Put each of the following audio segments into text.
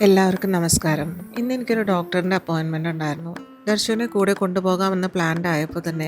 എല്ലാവർക്കും നമസ്കാരം. ഇന്ന് എനിക്കൊരു ഡോക്ടറിൻ്റെ അപ്പോയിൻമെൻ്റ് ഉണ്ടായിരുന്നു. ദർശുവിനെ കൂടെ കൊണ്ടുപോകാമെന്ന് പ്ലാൻഡ് ആയപ്പോൾ തന്നെ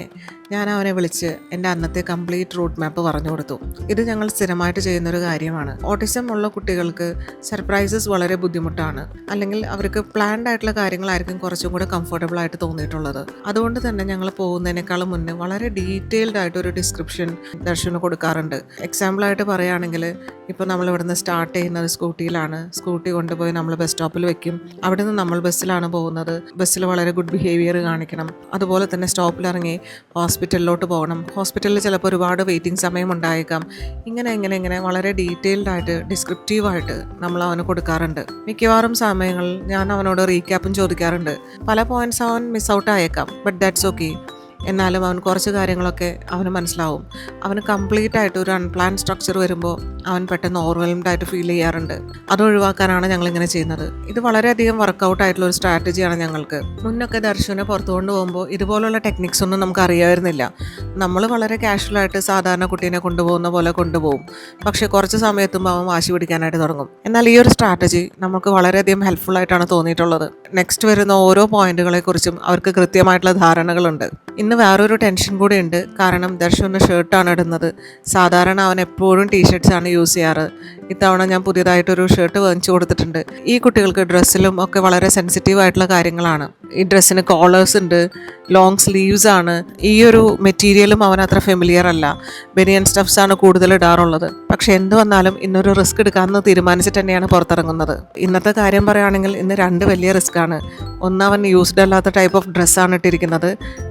ഞാൻ അവനെ വിളിച്ച് എൻ്റെ അന്നത്തെ കംപ്ലീറ്റ് റൂട്ട് മാപ്പ് പറഞ്ഞു കൊടുത്തു. ഇത് ഞങ്ങൾ സ്ഥിരമായിട്ട് ചെയ്യുന്നൊരു കാര്യമാണ്. ഓട്ടിസം ഉള്ള കുട്ടികൾക്ക് സർപ്രൈസസ് വളരെ ബുദ്ധിമുട്ടാണ്, അല്ലെങ്കിൽ അവർക്ക് പ്ലാൻഡ് ആയിട്ടുള്ള കാര്യങ്ങളായിരിക്കും കുറച്ചും കൂടെ കംഫർട്ടബിൾ ആയിട്ട് തോന്നിയിട്ടുള്ളത്. അതുകൊണ്ട് തന്നെ ഞങ്ങൾ പോകുന്നതിനേക്കാളും മുന്നേ വളരെ ഡീറ്റെയിൽഡ് ആയിട്ടൊരു ഡിസ്ക്രിപ്ഷൻ ദർശുവിന് കൊടുക്കാറുണ്ട്. എക്സാമ്പിളായിട്ട് പറയുകയാണെങ്കിൽ, ഇപ്പോൾ നമ്മൾ ഇവിടുന്ന് സ്റ്റാർട്ട് ചെയ്യുന്നത് സ്കൂട്ടിയിലാണ്. സ്കൂട്ടി കൊണ്ടുപോയി നമ്മൾ ബസ് സ്റ്റോപ്പിൽ വെക്കും. അവിടെ നിന്ന് നമ്മൾ ബസ്സിലാണ് പോകുന്നത്. ബസ്സിൽ വളരെ ഗുഡ് ബിഹേവിയർ കാണിക്കണം. അതുപോലെ തന്നെ സ്റ്റോപ്പിലിറങ്ങി ഹോസ്പിറ്റലിലോട്ട് പോകണം. ഹോസ്പിറ്റലിൽ ചിലപ്പോൾ ഒരുപാട് വെയിറ്റിംഗ് സമയം ഉണ്ടായേക്കാം. ഇങ്ങനെ വളരെ ഡീറ്റെയിൽഡ് ആയിട്ട് ഡിസ്ക്രിപ്റ്റീവായിട്ട് നമ്മൾ അവന് കൊടുക്കാറുണ്ട്. മിക്കവാറും സമയങ്ങളിൽ ഞാൻ അവനോട് റീക്യാപ്പും ചോദിക്കാറുണ്ട്. പല പോയിന്റ്സ് അവൻ മിസ് ഔട്ട് ആയേക്കാം, ബട്ട് ദാറ്റ്സ് ഓക്കെ. എന്നാലും അവൻ കുറച്ച് കാര്യങ്ങളൊക്കെ അവന് മനസ്സിലാവും. അവന് കംപ്ലീറ്റ് ആയിട്ട് ഒരു അൺപ്ലാൻ സ്ട്രക്ചർ വരുമ്പോൾ അവൻ പെട്ടെന്ന് ഓവർവെൽംഡ് ആയിട്ട് ഫീൽ ചെയ്യാറുണ്ട്. അത് ഒഴിവാക്കാനാണ് ഞങ്ങളിങ്ങനെ ചെയ്യുന്നത്. ഇത് വളരെയധികം വർക്കൗട്ട് ആയിട്ടുള്ള ഒരു സ്ട്രാറ്റജിയാണ് ഞങ്ങൾക്ക്. മുന്നൊക്കെ ദർശുവിനെ പുറത്തു കൊണ്ടുപോകുമ്പോൾ ഇതുപോലുള്ള ടെക്നിക്സ് ഒന്നും നമുക്ക് അറിയാമായിരുന്നില്ല. നമ്മൾ വളരെ കാഷ്വലായിട്ട് സാധാരണ കുട്ടീനെ കൊണ്ടുപോകുന്ന പോലെ കൊണ്ടുപോകും. പക്ഷേ കുറച്ച് സമയത്തുമ്പോൾ അവൻ വാശി പിടിക്കാനായിട്ട് തുടങ്ങും. എന്നാൽ ഈ ഒരു സ്ട്രാറ്റജി നമുക്ക് വളരെയധികം ഹെൽപ്ഫുൾ ആയിട്ടാണ് തോന്നിയിട്ടുള്ളത്. നെക്സ്റ്റ് വരുന്ന ഓരോ പോയിന്റുകളെക്കുറിച്ചും അവർക്ക് കൃത്യമായിട്ടുള്ള ധാരണകളുണ്ട്. ഇന്ന് വേറൊരു ടെൻഷൻ കൂടി ഉണ്ട്. കാരണം ദർശുവിന് ഷർട്ടാണ് ഇടുന്നത്. സാധാരണ അവൻ എപ്പോഴും ടീഷർട്ട്സാണ് യൂസ് ചെയ്യാറ്. ഇത്തവണ ഞാൻ പുതിയതായിട്ടൊരു ഷർട്ട് വാങ്ങിച്ചു കൊടുത്തിട്ടുണ്ട്. ഈ കുട്ടികൾക്ക് ഡ്രസ്സിലും ഒക്കെ വളരെ സെൻസിറ്റീവ് ആയിട്ടുള്ള കാര്യങ്ങളാണ്. ഈ ഡ്രസ്സിന് കോളേഴ്സ് ഉണ്ട്, ലോങ് സ്ലീവ്സ് ആണ്. ഈ ഒരു മെറ്റീരിയലും അവൻ അത്ര ഫെമിലിയർ അല്ല. ബനിയൻ സ്റ്റഫ്സ് ആണ് കൂടുതൽ ഇടാറുള്ളത്. പക്ഷെ എന്ത് വന്നാലും ഇന്നൊരു റിസ്ക് എടുക്കാമെന്ന് തീരുമാനിച്ചിട്ട് തന്നെയാണ് പുറത്തിറങ്ങുന്നത്. ഇന്നത്തെ കാര്യം പറയുകയാണെങ്കിൽ ഇന്ന് രണ്ട് വലിയ റിസ്ക് ആണ്. ഒന്ന്, അവൻ യൂസ്ഡ് അല്ലാത്ത ടൈപ്പ് ഓഫ് ഡ്രസ്സാണ് ഇട്ടിരിക്കുന്നത്.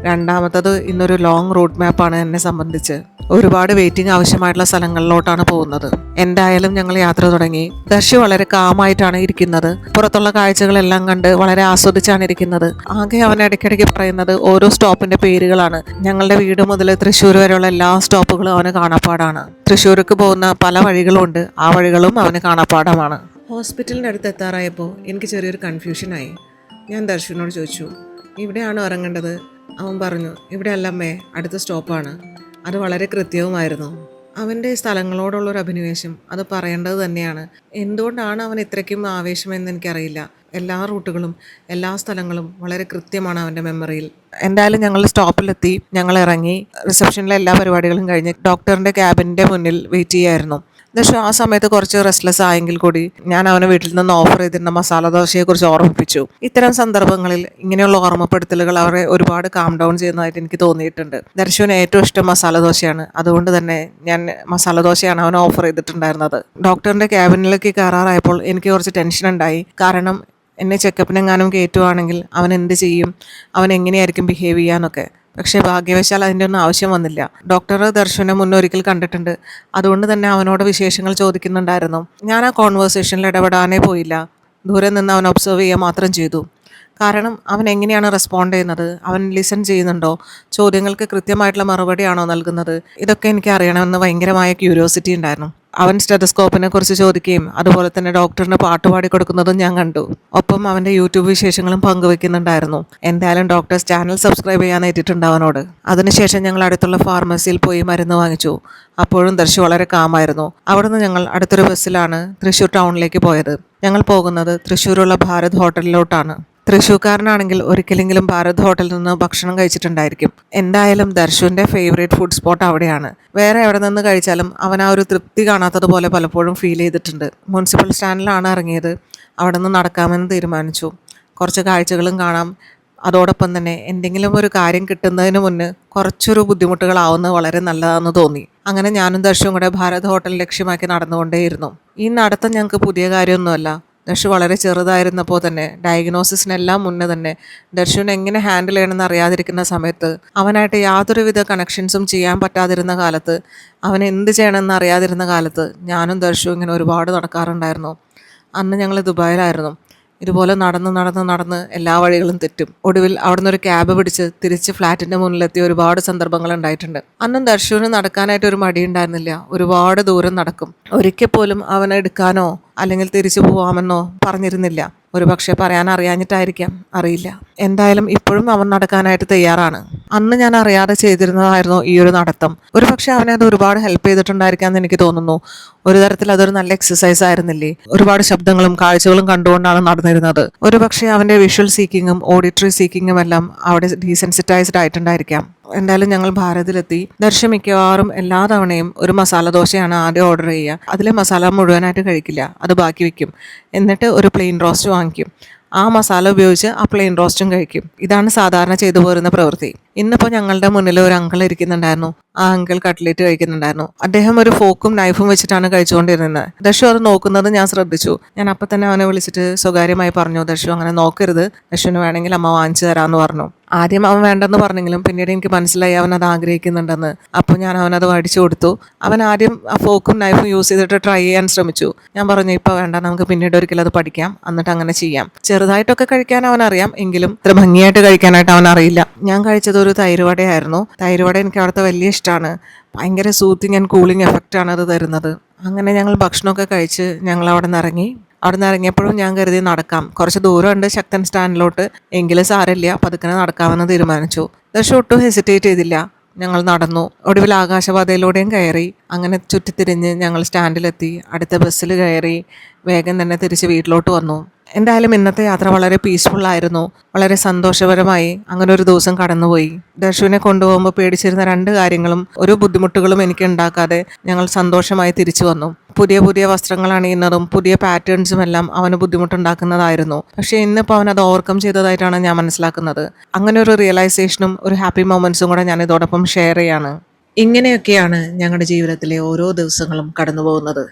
രണ്ടാമത്തത്, ഇന്നൊരു ലോങ് റൂട്ട് മാപ്പാണ് എന്നെ സംബന്ധിച്ച്. ഒരുപാട് വെയിറ്റിംഗ് ആവശ്യമായിട്ടുള്ള സ്ഥലങ്ങളിലോട്ടാണ് പോകുന്നത്. എന്തായാലും ഞങ്ങൾ യാത്ര തുടങ്ങി. ദർശി വളരെ കാമായിട്ടാണ് ഇരിക്കുന്നത്. പുറത്തുള്ള കാഴ്ചകളെല്ലാം കണ്ട് വളരെ ആസ്വദിച്ചാണ് ഇരിക്കുന്നത്. ആകെ അവൻ ഇടയ്ക്കിടയ്ക്ക് പറയുന്നത് ഓരോ സ്റ്റോപ്പിന്റെ പേരുകളാണ്. ഞങ്ങളുടെ വീട് മുതൽ തൃശ്ശൂർ വരെയുള്ള എല്ലാ സ്റ്റോപ്പുകളും അവന് കാണാപ്പാടാണ്. തൃശ്ശൂർക്ക് പോകുന്ന പല വഴികളുമുണ്ട്. ആ വഴികളും അവന് കാണാപ്പാടമാണ്. ഹോസ്പിറ്റലിൻ്റെ അടുത്ത് എത്താറായപ്പോൾ എനിക്ക് ചെറിയൊരു കൺഫ്യൂഷനായി. ഞാൻ ദർശുവിനോട് ചോദിച്ചു, ഇവിടെയാണോ ഇറങ്ങേണ്ടത്? അവൻ പറഞ്ഞു, ഇവിടെ അല്ലമ്മേ, അടുത്ത സ്റ്റോപ്പാണ്. അത് വളരെ കൃത്യവുമായിരുന്നു. അവൻ്റെ സ്ഥലങ്ങളോടുള്ളൊരു അഭിനിവേശം അത് പറയേണ്ടത് തന്നെയാണ്. എന്തുകൊണ്ടാണ് അവൻ ഇത്രയ്ക്കും ആവേശമെന്ന് എനിക്കറിയില്ല. എല്ലാ റൂട്ടുകളും എല്ലാ സ്ഥലങ്ങളും വളരെ കൃത്യമാണ് അവൻ്റെ മെമ്മറിയിൽ. എന്തായാലും ഞങ്ങൾ സ്റ്റോപ്പിലെത്തി. ഞങ്ങൾ ഇറങ്ങി. റിസപ്ഷനിലെ എല്ലാ പരിപാടികളും കഴിഞ്ഞ് ഡോക്ടറിൻ്റെ ക്യാബിൻ്റെ മുന്നിൽ വെയിറ്റ് ചെയ്യായിരുന്നു. പക്ഷേ ആ സമയത്ത് കുറച്ച് റെസ്റ്റ്ലെസ് ആയെങ്കിൽ കൂടി ഞാൻ അവന് വീട്ടിൽ നിന്ന് ഓഫർ ചെയ്തിരുന്ന മസാല ദോശയെക്കുറിച്ച് ഓർമ്മിപ്പിച്ചു. ഇത്തരം സന്ദർഭങ്ങളിൽ ഇങ്ങനെയുള്ള ഓർമ്മപ്പെടുത്തലുകൾ അവരെ ഒരുപാട് കാം ഡൗൺ ചെയ്യുന്നതായിട്ട് എനിക്ക് തോന്നിയിട്ടുണ്ട്. ദർശുവിന് ഏറ്റവും ഇഷ്ടം മസാല ദോശയാണ്. അതുകൊണ്ട് തന്നെ ഞാൻ മസാല ദോശയാണ് അവന് ഓഫർ ചെയ്തിട്ടുണ്ടായിരുന്നത്. ഡോക്ടറിൻ്റെ ക്യാബിനിലേക്ക് കയറാറായപ്പോൾ എനിക്ക് കുറച്ച് ടെൻഷൻ ഉണ്ടായി. കാരണം എന്നെ ചെക്കപ്പിനെങ്ങാനും കയറ്റുവാണെങ്കിൽ അവൻ എന്ത് ചെയ്യും, അവൻ എങ്ങനെയായിരിക്കും ബിഹേവ് ചെയ്യാന്നൊക്കെ. പക്ഷേ ഭാഗ്യവശാൽ അതിൻ്റെ ഒന്നും ആവശ്യം വന്നില്ല. ഡോക്ടർ ദർശുവിനെ മുന്നൊരിക്കൽ കണ്ടിട്ടുണ്ട്. അതുകൊണ്ട് തന്നെ അവനോട് വിശേഷങ്ങൾ ചോദിക്കുന്നുണ്ടായിരുന്നു. ഞാൻ ആ കോൺവേഴ്സേഷനിൽ ഇടപെടാനേ പോയില്ല. ദൂരെ നിന്ന് അവൻ ഒബ്സർവ് ചെയ്യുക മാത്രം ചെയ്തു. കാരണം അവൻ എങ്ങനെയാണ് റെസ്പോണ്ട് ചെയ്യുന്നത്, അവൻ ലിസൺ ചെയ്യുന്നുണ്ടോ, ചോദ്യങ്ങൾക്ക് കൃത്യമായിട്ടുള്ള മറുപടിയാണോ നൽകുന്നത്, ഇതൊക്കെ എനിക്ക് അറിയണമെന്ന് ഭയങ്കരമായ ക്യൂരിയോസിറ്റി ഉണ്ടായിരുന്നു. അവൻ സ്റ്റെതസ്കോപ്പിനെ കുറിച്ച് ചോദിക്കുകയും അതുപോലെ തന്നെ ഡോക്ടറിന് പാട്ടുപാടി കൊടുക്കുന്നതും ഞാൻ കണ്ടു. ഒപ്പം അവൻ്റെ യൂട്യൂബ് വിശേഷങ്ങളും പങ്കുവെക്കുന്നുണ്ടായിരുന്നു. എന്തായാലും ഡോക്ടേഴ്സ് ചാനൽ സബ്സ്ക്രൈബ് ചെയ്യാൻ ഏറ്റിട്ടുണ്ട് അവനോട്. അതിനുശേഷം ഞങ്ങൾ അടുത്തുള്ള ഫാർമസിയിൽ പോയി മരുന്ന് വാങ്ങിച്ചു. അപ്പോഴും ദർശു വളരെ കാമായിരുന്നു. അവിടുന്ന് ഞങ്ങൾ അടുത്തൊരു ബസ്സിലാണ് തൃശ്ശൂർ ടൗണിലേക്ക് പോയത്. ഞങ്ങൾ പോകുന്നത് തൃശ്ശൂരുള്ള ഭാരത് ഹോട്ടലിലോട്ടാണ്. തൃശ്ശൂർക്കാരനാണെങ്കിൽ ഒരിക്കലെങ്കിലും ഭാരത് ഹോട്ടലിൽ നിന്ന് ഭക്ഷണം കഴിച്ചിട്ടുണ്ടായിരിക്കും. എന്തായാലും ദർശുവിൻ്റെ ഫേവറേറ്റ് ഫുഡ് സ്പോട്ട് അവിടെയാണ്. വേറെ എവിടെ നിന്ന് കഴിച്ചാലും അവൻ ആ ഒരു തൃപ്തി കാണാത്തതുപോലെ പലപ്പോഴും ഫീൽ ചെയ്തിട്ടുണ്ട്. മുനിസിപ്പൽ സ്റ്റാൻഡിലാണ് ഇറങ്ങിയത്. അവിടെ നിന്ന് നടക്കാമെന്ന് തീരുമാനിച്ചു. കുറച്ച് കാഴ്ചകളും കാണാം. അതോടൊപ്പം തന്നെ എന്തെങ്കിലും ഒരു കാര്യം കിട്ടുന്നതിന് മുന്നേ കുറച്ചൊരു ബുദ്ധിമുട്ടുകളാവുന്നത് വളരെ നല്ലതാണെന്ന് തോന്നി. അങ്ങനെ ഞാനും ദർശുവും കൂടെ ഭാരത് ഹോട്ടൽ ലക്ഷ്യമാക്കി നടന്നുകൊണ്ടേയിരുന്നു. ഈ നടത്തം ഞങ്ങൾക്ക് പുതിയ കാര്യമൊന്നുമല്ല. ദർശു വളരെ ചെറുതായിരുന്നപ്പോൾ തന്നെ ഡയഗ്നോസിസിനെല്ലാം മുന്നേ തന്നെ ദർശുവിനെ എങ്ങനെ ഹാൻഡിൽ ചെയ്യണമെന്ന് അറിയാതിരിക്കുന്ന സമയത്ത്, അവനായിട്ട് യാതൊരുവിധ കണക്ഷൻസും ചെയ്യാൻ പറ്റാതിരുന്ന കാലത്ത്, അവൻ എന്ത് ചെയ്യണമെന്ന് അറിയാതിരുന്ന കാലത്ത് ഞാനും ദർശു ഇങ്ങനെ ഒരുപാട് നടക്കാറുണ്ടായിരുന്നു. അന്ന് ഞങ്ങൾ ദുബായിലായിരുന്നു. ഇതുപോലെ നടന്ന് എല്ലാ വഴികളും തെറ്റും. ഒടുവിൽ അവിടുന്ന് ഒരു ക്യാബ് പിടിച്ച് തിരിച്ച് ഫ്ലാറ്റിൻ്റെ മുന്നിലെത്തിയ ഒരുപാട് സന്ദർഭങ്ങൾ ഉണ്ടായിട്ടുണ്ട്. അന്നും ദർശുവിന് നടക്കാനായിട്ട് ഒരു മടിയുണ്ടായിരുന്നില്ല. ഒരുപാട് ദൂരം നടക്കും. ഒരിക്കൽ പോലും അവനെ എടുക്കാനോ അല്ലെങ്കിൽ തിരിച്ചു പോവാമെന്നോ പറഞ്ഞിരുന്നില്ല. ഒരുപക്ഷെ പറയാൻ അറിയാഞ്ഞിട്ടായിരിക്കാം, അറിയില്ല. എന്തായാലും ഇപ്പോഴും അവൻ നടക്കാനായിട്ട് തയ്യാറാണ്. അന്ന് ഞാൻ അറിയാതെ ചെയ്തിരുന്നതായിരുന്നു ഈ ഒരു നടത്തം. ഒരുപക്ഷെ അവനെ അത് ഒരുപാട് ഹെൽപ്പ് ചെയ്തിട്ടുണ്ടായിരിക്കാമെന്ന് എനിക്ക് തോന്നുന്നു. ഒരു തരത്തിൽ അതൊരു നല്ല എക്സസൈസ് ആയിരുന്നില്ലേ? ഒരുപാട് ശബ്ദങ്ങളും കാഴ്ചകളും കണ്ടുകൊണ്ടാണ് നടന്നിരുന്നത്. ഒരുപക്ഷെ അവന്റെ വിഷ്വൽ സീക്കിങ്ങും ഓഡിറ്ററി സീക്കിങ്ങും എല്ലാം അവിടെ ഡീസെൻസിറ്റൈസ്ഡ് ആയിട്ടുണ്ടായിരിക്കാം. എന്തായാലും ഞങ്ങൾ ഭാരതിലെത്തി. ദർശ മിക്കവാറും എല്ലാ തവണയും ഒരു മസാല ദോശയാണ് ആദ്യം ഓർഡർ ചെയ്യുക. അതിലെ മസാല മുഴുവനായിട്ട് കഴിക്കില്ല, അത് ബാക്കി വെക്കും. എന്നിട്ട് ഒരു പ്ലെയിൻ റോസ്റ്റ് വാങ്ങിക്കും. ആ മസാല ഉപയോഗിച്ച് ആ പ്ലെയിൻ റോസ്റ്റും കഴിക്കും. ഇതാണ് സാധാരണ ചെയ്തു പോരുന്ന പ്രവൃത്തി. ഇന്നിപ്പോൾ ഞങ്ങളുടെ മുന്നിൽ ഒരു അങ്കിൾ ഇരിക്കുന്നുണ്ടായിരുന്നു. ആ അങ്കിൾ കട്ട്ലേറ്റ് കഴിക്കുന്നുണ്ടായിരുന്നു. അദ്ദേഹം ഒരു ഫോക്കും നൈഫും വെച്ചിട്ടാണ് കഴിച്ചുകൊണ്ടിരുന്നത്. ദർശു അത് നോക്കുന്നത് ഞാൻ ശ്രദ്ധിച്ചു. ഞാൻ അപ്പം തന്നെ അവനെ വിളിച്ചിട്ട് സ്വകാര്യമായി പറഞ്ഞു, ദർശു അങ്ങനെ നോക്കരുത്, ദർശുവിന് വേണമെങ്കിൽ അമ്മ വാങ്ങിച്ചു തരാമെന്ന് പറഞ്ഞു. ആദ്യം അവൻ വേണ്ടെന്ന് പറഞ്ഞെങ്കിലും പിന്നീട് എനിക്ക് മനസ്സിലായി അവൻ അത് ആഗ്രഹിക്കുന്നുണ്ടെന്ന്. അപ്പോൾ ഞാൻ അവനത് മേടിച്ചു കൊടുത്തു. അവൻ ആദ്യം ആ ഫോക്കും നൈഫും യൂസ് ചെയ്തിട്ട് ട്രൈ ചെയ്യാൻ ശ്രമിച്ചു. ഞാൻ പറഞ്ഞു, ഇപ്പോൾ വേണ്ട, നമുക്ക് പിന്നീട് ഒരിക്കലും അത് പഠിക്കാം, എന്നിട്ട് അങ്ങനെ ചെയ്യാം. ചെറുതായിട്ടൊക്കെ കഴിക്കാൻ അവനറിയാം, എങ്കിലും ഇത്ര ഭംഗിയായിട്ട് കഴിക്കാനായിട്ട് അവനറിയില്ല. ഞാൻ കഴിച്ചത് ഒരു തൈര് വടയായിരുന്നു. തൈര് വട എനിക്ക് അവിടുത്തെ വലിയ ഇഷ്ടമാണ്. ഭയങ്കര സൂത്തിങ് ആൻഡ് കൂളിംഗ് എഫക്റ്റാണ് അത് തരുന്നത്. അങ്ങനെ ഞങ്ങൾ ഭക്ഷണമൊക്കെ കഴിച്ച് ഞങ്ങൾ അവിടെ നിന്ന് ഇറങ്ങി. അവിടെ നിന്ന് ഇറങ്ങിയപ്പോഴും ഞാൻ കരുതി നടക്കാം, കുറച്ച് ദൂരമുണ്ട് ശക്തൻ സ്റ്റാൻഡിലോട്ട്, എങ്കിലും സാരമില്ല, പതുക്കനെ നടക്കാമെന്ന് തീരുമാനിച്ചു. ദർശ ഒട്ടും ഹെസിറ്റേറ്റ് ചെയ്തില്ല. ഞങ്ങൾ നടന്നു. ഒടുവിൽ ആകാശപാതയിലൂടെയും കയറി. അങ്ങനെ ചുറ്റിത്തിരിഞ്ഞ് ഞങ്ങൾ സ്റ്റാൻഡിലെത്തി. അടുത്ത ബസ്സിൽ കയറി വേഗം തന്നെ തിരിച്ച് വീട്ടിലോട്ട് വന്നു. എന്തായാലും ഇന്നത്തെ യാത്ര വളരെ പീസ്ഫുള്ളായിരുന്നു. വളരെ സന്തോഷപരമായി അങ്ങനെ ഒരു ദിവസം കടന്നുപോയി. ദർശുവിനെ കൊണ്ടുപോകുമ്പോൾ പേടിച്ചിരുന്ന 2 കാര്യങ്ങളും ഒരു ബുദ്ധിമുട്ടുകളും എനിക്ക് ഉണ്ടാക്കാതെ ഞങ്ങൾ സന്തോഷമായി തിരിച്ചു വന്നു. പുതിയ പുതിയ വസ്ത്രങ്ങൾ അണിയുന്നതും പുതിയ പാറ്റേൺസും എല്ലാം അവന് ബുദ്ധിമുട്ടുണ്ടാക്കുന്നതായിരുന്നു. പക്ഷേ ഇന്നിപ്പോൾ അവൻ അത് ഓവർകം ചെയ്തതായിട്ടാണ് ഞാൻ മനസ്സിലാക്കുന്നത്. അങ്ങനെ ഒരു റിയലൈസേഷനും ഒരു ഹാപ്പി മൊമെൻറ്റ്സും കൂടെ ഞാൻ ഇതോടൊപ്പം ഷെയർ ചെയ്യാണ്. ഇങ്ങനെയൊക്കെയാണ് ഞങ്ങളുടെ ജീവിതത്തിലെ ഓരോ ദിവസങ്ങളും കടന്നു പോകുന്നത്.